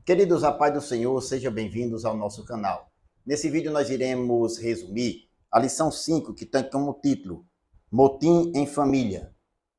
Queridos, a paz do Senhor, sejam bem-vindos ao nosso canal. Nesse vídeo nós iremos resumir a lição 5, que tem como título Motim em Família.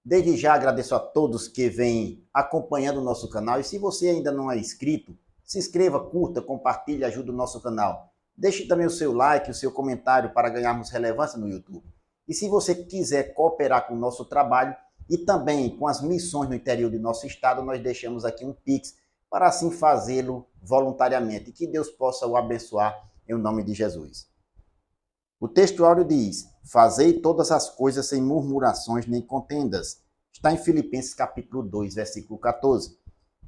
Desde já agradeço a todos que vêm acompanhando o nosso canal e se você ainda não é inscrito, se inscreva, curta, compartilhe, ajude o nosso canal. Deixe também o seu like, o seu comentário para ganharmos relevância no YouTube. E se você quiser cooperar com o nosso trabalho e também com as missões no interior do nosso estado, nós deixamos aqui um Pix para assim fazê-lo voluntariamente. Que Deus possa o abençoar em nome de Jesus. O texto áureo diz: fazei todas as coisas sem murmurações nem contendas. Está em Filipenses capítulo 2, versículo 14.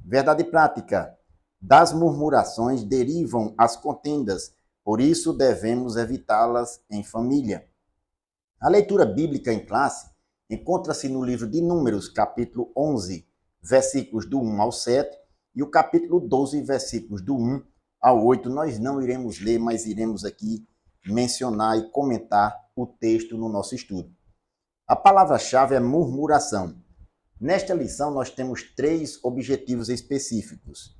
Verdade prática: das murmurações derivam as contendas, por isso devemos evitá-las em família. A leitura bíblica em classe encontra-se no livro de Números, capítulo 11, versículos do 1 ao 7, e o capítulo 12, versículos do 1 ao 8. Nós não iremos ler, mas iremos aqui mencionar e comentar o texto no nosso estudo. A palavra-chave é murmuração. Nesta lição, nós temos 3 objetivos específicos.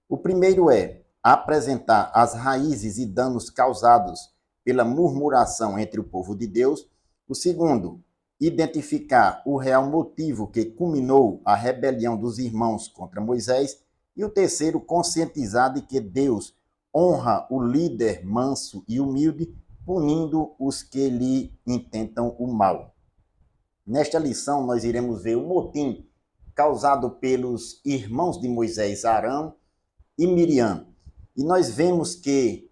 O primeiro é apresentar as raízes e danos causados pela murmuração entre o povo de Deus. O segundo, identificar o real motivo que culminou a rebelião dos irmãos contra Moisés. E o terceiro, conscientizar de que Deus honra o líder manso e humilde, punindo os que lhe intentam o mal. Nesta lição, nós iremos ver o motim causado pelos irmãos de Moisés, Arão e Miriam. E nós vemos que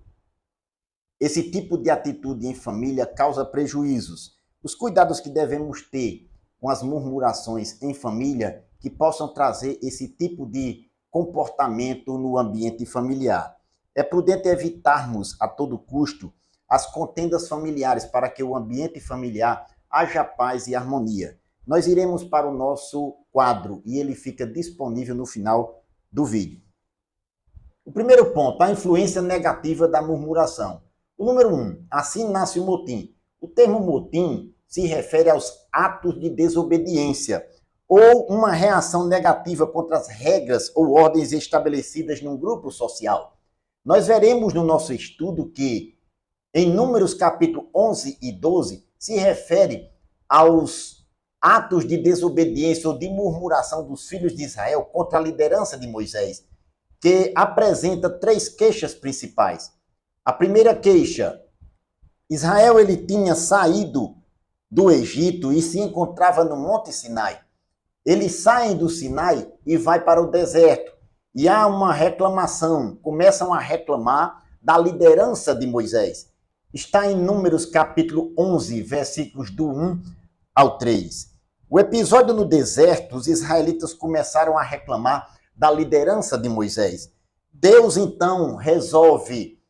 esse tipo de atitude em família causa prejuízos. Os cuidados que devemos ter com as murmurações em família que possam trazer esse tipo de comportamento no ambiente familiar. É prudente evitarmos a todo custo as contendas familiares para que o ambiente familiar haja paz e harmonia. Nós iremos para o nosso quadro e ele fica disponível no final do vídeo. O primeiro ponto, a influência negativa da murmuração. O número 1, assim nasce o motim. O termo motim se refere aos atos de desobediência ou uma reação negativa contra as regras ou ordens estabelecidas num grupo social. Nós veremos no nosso estudo que, em Números capítulo 11 e 12, se refere aos atos de desobediência ou de murmuração dos filhos de Israel contra a liderança de Moisés, que apresenta 3 queixas principais. A primeira queixa: Israel ele tinha saído do Egito e se encontrava no Monte Sinai. Eles saem do Sinai e vai para o deserto. E há uma reclamação, começam a reclamar da liderança de Moisés. Está em Números capítulo 11, versículos do 1 ao 3. O episódio no deserto, os israelitas começaram a reclamar da liderança de Moisés. Deus então resolve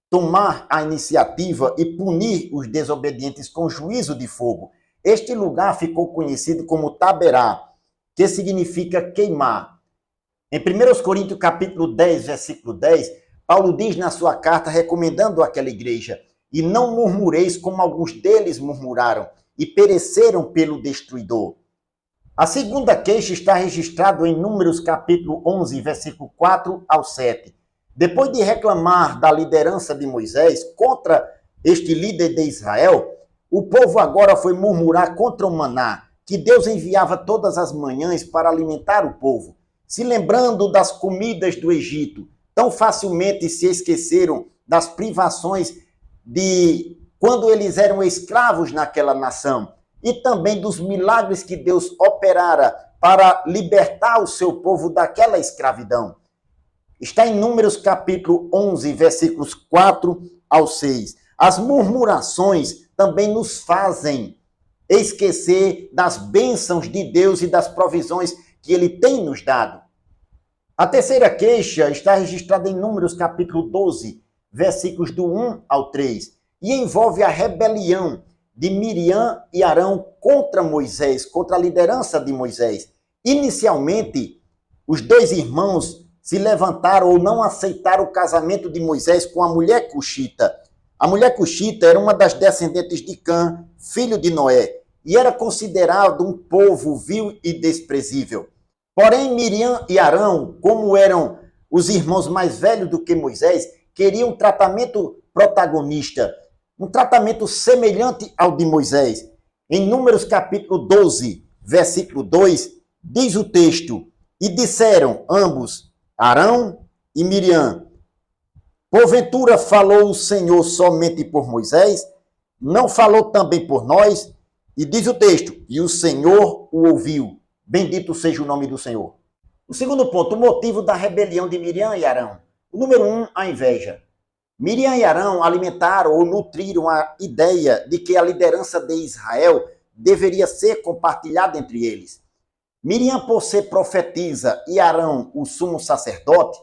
tomar a iniciativa e punir os desobedientes com juízo de fogo. Este lugar ficou conhecido como Taberá, que significa queimar. Em 1 Coríntios capítulo 10, versículo 10, Paulo diz na sua carta, recomendando àquela igreja: e não murmureis como alguns deles murmuraram e pereceram pelo destruidor. A segunda queixa está registrada em Números capítulo 11, versículo 4 ao 7. Depois de reclamar da liderança de Moisés contra este líder de Israel, o povo agora foi murmurar contra o maná, que Deus enviava todas as manhãs para alimentar o povo. Se lembrando das comidas do Egito, tão facilmente se esqueceram das privações de quando eles eram escravos naquela nação e também dos milagres que Deus operara para libertar o seu povo daquela escravidão. Está em Números capítulo 11, versículos 4 ao 6. As murmurações também nos fazem esquecer das bênçãos de Deus e das provisões que Ele tem nos dado. A terceira queixa está registrada em Números capítulo 12, versículos do 1 ao 3, e envolve a rebelião de Miriam e Arão contra Moisés, contra a liderança de Moisés. Inicialmente, os 2 irmãos se levantaram ou não aceitaram o casamento de Moisés com a mulher cuxita. A mulher cuxita era uma das descendentes de Cã, filho de Noé, e era considerado um povo vil e desprezível. Porém, Miriam e Arão, como eram os irmãos mais velhos do que Moisés queriam um tratamento protagonista, um tratamento semelhante ao de Moisés. Em Números capítulo 12, versículo 2, diz o texto: e disseram ambos, Arão e Miriam, porventura falou o Senhor somente por Moisés? Não falou também por nós? E diz o texto, e o Senhor o ouviu. Bendito seja o nome do Senhor. O segundo ponto, o motivo da rebelião de Miriam e Arão. O número 1, a inveja. Miriam e Arão alimentaram ou nutriram a ideia de que a liderança de Israel deveria ser compartilhada entre eles. Miriam, por ser profetisa, e Arão, o sumo sacerdote,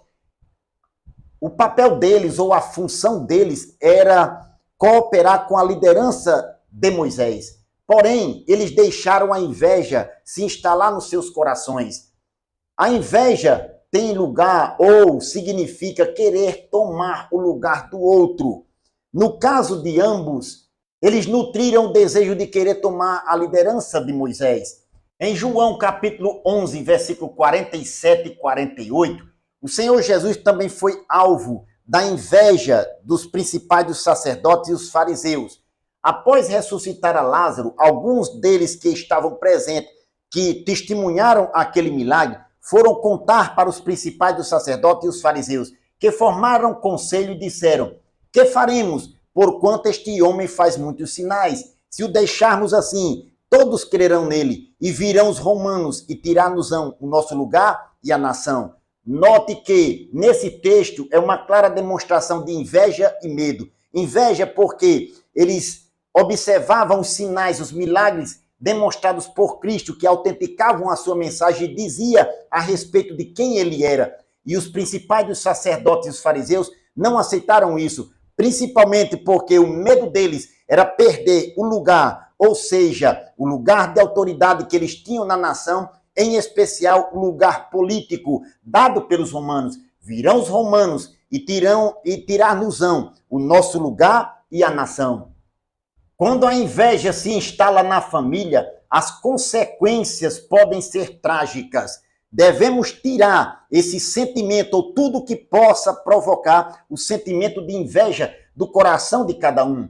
o papel deles ou a função deles era cooperar com a liderança de Moisés. Porém, eles deixaram a inveja se instalar nos seus corações. A inveja tem lugar ou significa querer tomar o lugar do outro. No caso de ambos, eles nutriram o desejo de querer tomar a liderança de Moisés. Em João capítulo 11, versículo 47 e 48, o Senhor Jesus também foi alvo da inveja dos principais dos sacerdotes e os fariseus. Após ressuscitar a Lázaro, alguns deles que estavam presentes, que testemunharam aquele milagre, foram contar para os principais dos sacerdotes e os fariseus, que formaram conselho e disseram: que faremos, porquanto este homem faz muitos sinais? Se o deixarmos assim, todos crerão nele, e virão os romanos e tirar-nos-ão o nosso lugar e a nação. Note que, nesse texto, é uma clara demonstração de inveja e medo. Inveja porque eles observavam os sinais, os milagres demonstrados por Cristo, que autenticavam a sua mensagem e dizia a respeito de quem ele era. E os principais dos sacerdotes e os fariseus não aceitaram isso, principalmente porque o medo deles era perder o lugar, ou seja, o lugar de autoridade que eles tinham na nação, em especial o lugar político dado pelos romanos. Virão os romanos e tirar-nos-ão o nosso lugar e a nação. Quando a inveja se instala na família, as consequências podem ser trágicas. Devemos tirar esse sentimento ou tudo que possa provocar o sentimento de inveja do coração de cada um.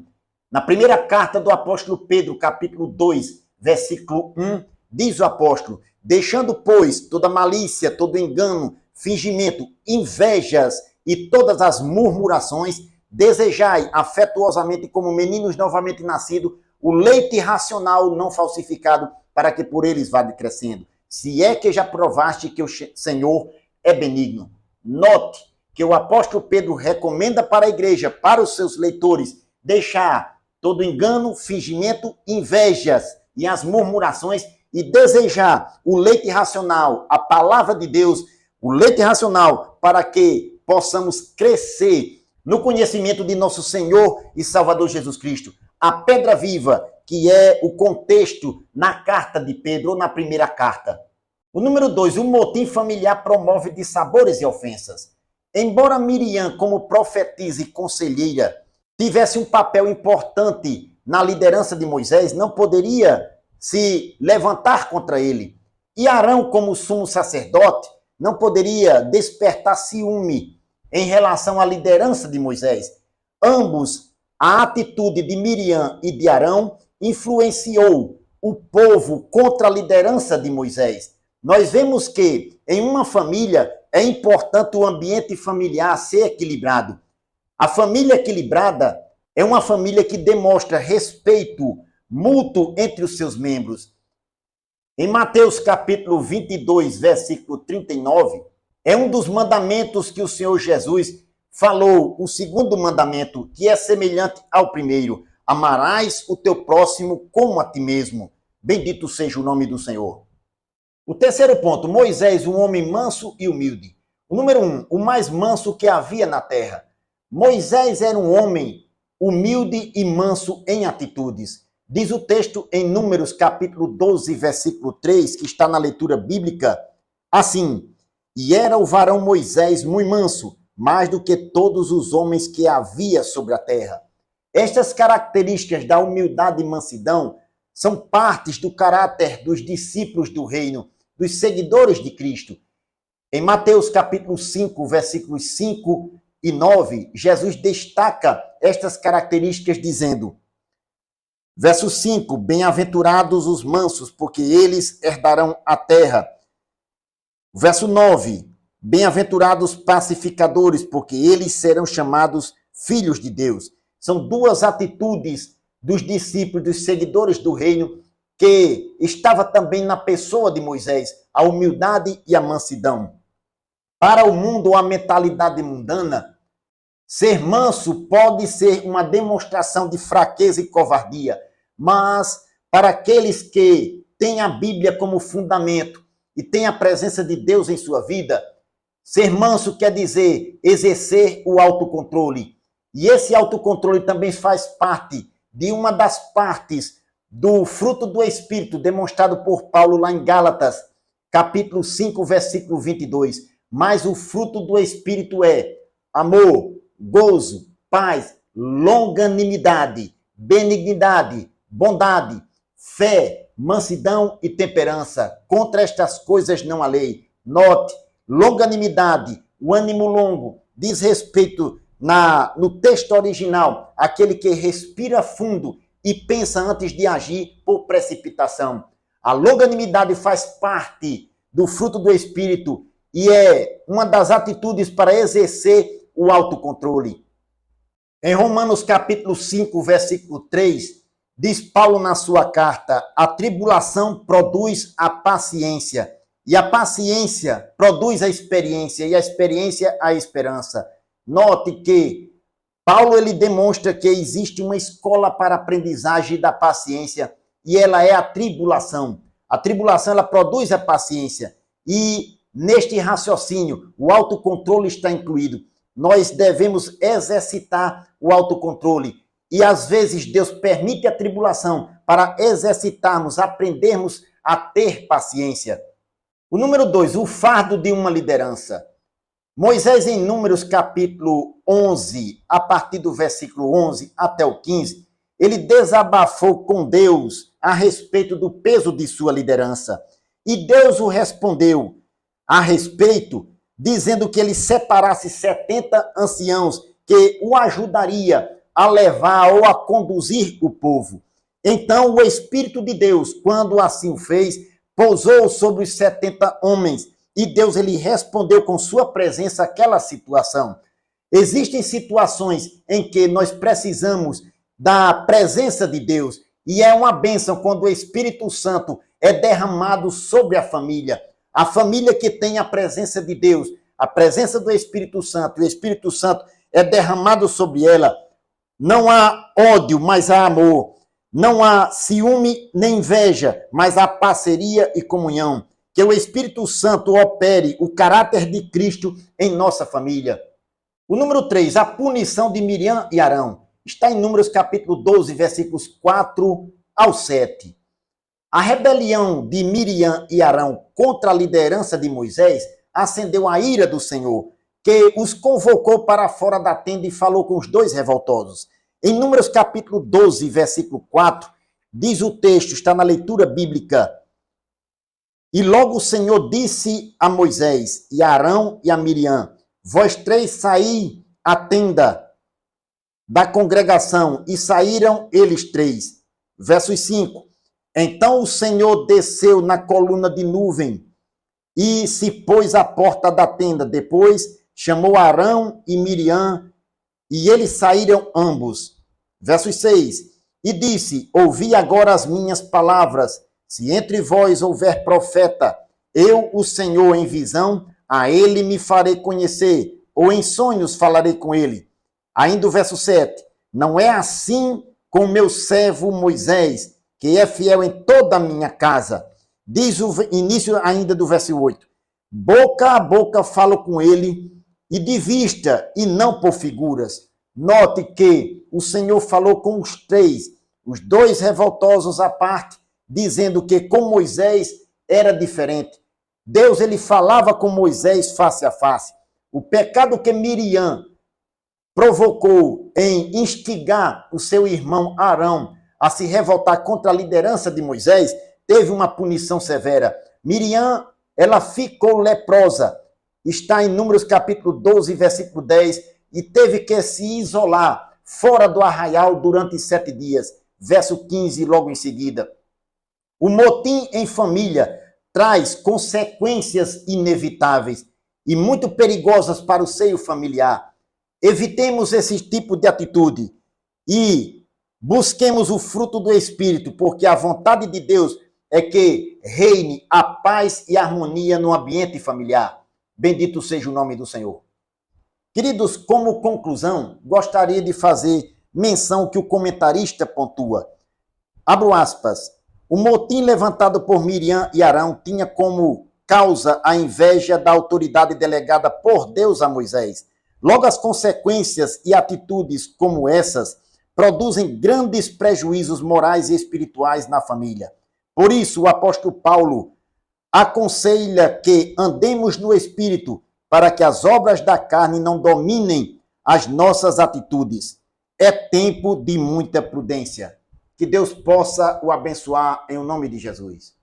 Na primeira carta do apóstolo Pedro, capítulo 2, versículo 1, diz o apóstolo: deixando, pois, toda malícia, todo engano, fingimento, invejas e todas as murmurações, desejai afetuosamente como meninos novamente nascidos o leite racional não falsificado, para que por eles vá crescendo. Se é que já provaste que o Senhor é benigno. Note que o apóstolo Pedro recomenda para a igreja, para os seus leitores, deixar todo engano, fingimento, invejas e as murmurações e desejar o leite racional, a palavra de Deus, o leite racional, para que possamos crescer no conhecimento de nosso Senhor e Salvador Jesus Cristo. A pedra viva, que é o contexto na carta de Pedro, ou na primeira carta. O número 2, o motim familiar promove dissabores e ofensas. Embora Miriam, como profetisa e conselheira, tivesse um papel importante na liderança de Moisés, não poderia se levantar contra ele. E Arão, como sumo sacerdote, não poderia despertar ciúme em relação à liderança de Moisés. Ambos, a atitude de Miriam e de Arão influenciou o povo contra a liderança de Moisés. Nós vemos que em uma família é importante o ambiente familiar ser equilibrado. A família equilibrada é uma família que demonstra respeito mútuo entre os seus membros. Em Mateus capítulo 22, versículo 39, é um dos mandamentos que o Senhor Jesus falou, o segundo mandamento, que é semelhante ao primeiro: amarás o teu próximo como a ti mesmo. Bendito seja o nome do Senhor. O terceiro ponto, Moisés, um homem manso e humilde. O número 1, o mais manso que havia na terra. Moisés era um homem humilde e manso em atitudes. Diz o texto em Números capítulo 12, versículo 3, que está na leitura bíblica, assim: e era o varão Moisés muito manso, mais do que todos os homens que havia sobre a terra. Estas características da humildade e mansidão são partes do caráter dos discípulos do reino, dos seguidores de Cristo. Em Mateus capítulo 5, versículos 5 e 9, Jesus destaca estas características dizendo, verso 5, bem-aventurados os mansos, porque eles herdarão a terra. Verso 9, bem-aventurados pacificadores, porque eles serão chamados filhos de Deus. São duas atitudes dos discípulos, dos seguidores do reino, que estava também na pessoa de Moisés, a humildade e a mansidão. Para o mundo, a mentalidade mundana, ser manso pode ser uma demonstração de fraqueza e covardia, mas para aqueles que têm a Bíblia como fundamento e têm a presença de Deus em sua vida, ser manso quer dizer exercer o autocontrole. E esse autocontrole também faz parte de uma das partes do fruto do Espírito demonstrado por Paulo lá em Gálatas, capítulo 5, versículo 22. Mas o fruto do Espírito é amor, gozo, paz, longanimidade, benignidade, bondade, fé, mansidão e temperança. Contra estas coisas não há lei. Note, longanimidade, o ânimo longo, diz respeito no texto original, aquele que respira fundo e pensa antes de agir por precipitação. A longanimidade faz parte do fruto do Espírito e é uma das atitudes para exercer o autocontrole. Em Romanos capítulo 5, versículo 3, diz Paulo na sua carta, a tribulação produz a paciência, e a paciência produz a experiência, e a experiência a esperança. Note que Paulo ele demonstra que existe uma escola para a aprendizagem da paciência, e ela é a tribulação. A tribulação ela produz a paciência, e neste raciocínio, o autocontrole está incluído. Nós devemos exercitar o autocontrole. E às vezes Deus permite a tribulação para exercitarmos, aprendermos a ter paciência. O número 2, o fardo de uma liderança. Moisés, em Números capítulo 11, a partir do versículo 11 até o 15, ele desabafou com Deus a respeito do peso de sua liderança. E Deus o respondeu a respeito, dizendo que ele separasse 70 anciãos que o ajudaria a levar ou a conduzir o povo. Então o Espírito de Deus, quando assim o fez, pousou sobre os 70 homens e Deus ele respondeu com sua presença aquela situação. Existem situações em que nós precisamos da presença de Deus e é uma bênção quando o Espírito Santo é derramado sobre a família. A família que tem a presença de Deus, a presença do Espírito Santo, e o Espírito Santo é derramado sobre ela. Não há ódio, mas há amor. Não há ciúme nem inveja, mas há parceria e comunhão. Que o Espírito Santo opere o caráter de Cristo em nossa família. O número 3, a punição de Miriam e Arão. Está em Números capítulo 12, versículos 4 ao 7. A rebelião de Miriam e Arão contra a liderança de Moisés acendeu a ira do Senhor, que os convocou para fora da tenda e falou com os dois revoltosos. Em Números capítulo 12, versículo 4, diz o texto, está na leitura bíblica, e logo o Senhor disse a Moisés, e a Arão e a Miriam, vós três saí à tenda da congregação, e saíram eles três. Versos 5, então o Senhor desceu na coluna de nuvem e se pôs à porta da tenda. Depois chamou Arão e Miriam e eles saíram ambos. Versos 6, e disse, ouvi agora as minhas palavras, se entre vós houver profeta, eu, o Senhor, em visão, a ele me farei conhecer, ou em sonhos falarei com ele. Ainda o verso 7, não é assim com meu servo Moisés, que é fiel em toda a minha casa. Diz o início ainda do verso 8, boca a boca falo com ele, e de vista, e não por figuras. Note que o Senhor falou com os três, os dois revoltosos à parte, dizendo que com Moisés era diferente. Deus ele falava com Moisés face a face. O pecado que Miriam provocou em instigar o seu irmão Arão a se revoltar contra a liderança de Moisés, teve uma punição severa. Miriam, ela ficou leprosa está em Números capítulo 12, versículo 10, e teve que se isolar fora do arraial durante 7 dias. Verso 15, logo em seguida. O motim em família traz consequências inevitáveis e muito perigosas para o seio familiar. Evitemos esse tipo de atitude e busquemos o fruto do Espírito, porque a vontade de Deus é que reine a paz e a harmonia no ambiente familiar. Bendito seja o nome do Senhor. Queridos, como conclusão, gostaria de fazer menção que o comentarista pontua. Abro aspas. O motim levantado por Miriam e Arão tinha como causa a inveja da autoridade delegada por Deus a Moisés. Logo, as consequências e atitudes como essas produzem grandes prejuízos morais e espirituais na família. Por isso, o apóstolo Paulo aconselha que andemos no Espírito para que as obras da carne não dominem as nossas atitudes. É tempo de muita prudência. Que Deus possa o abençoar em nome de Jesus.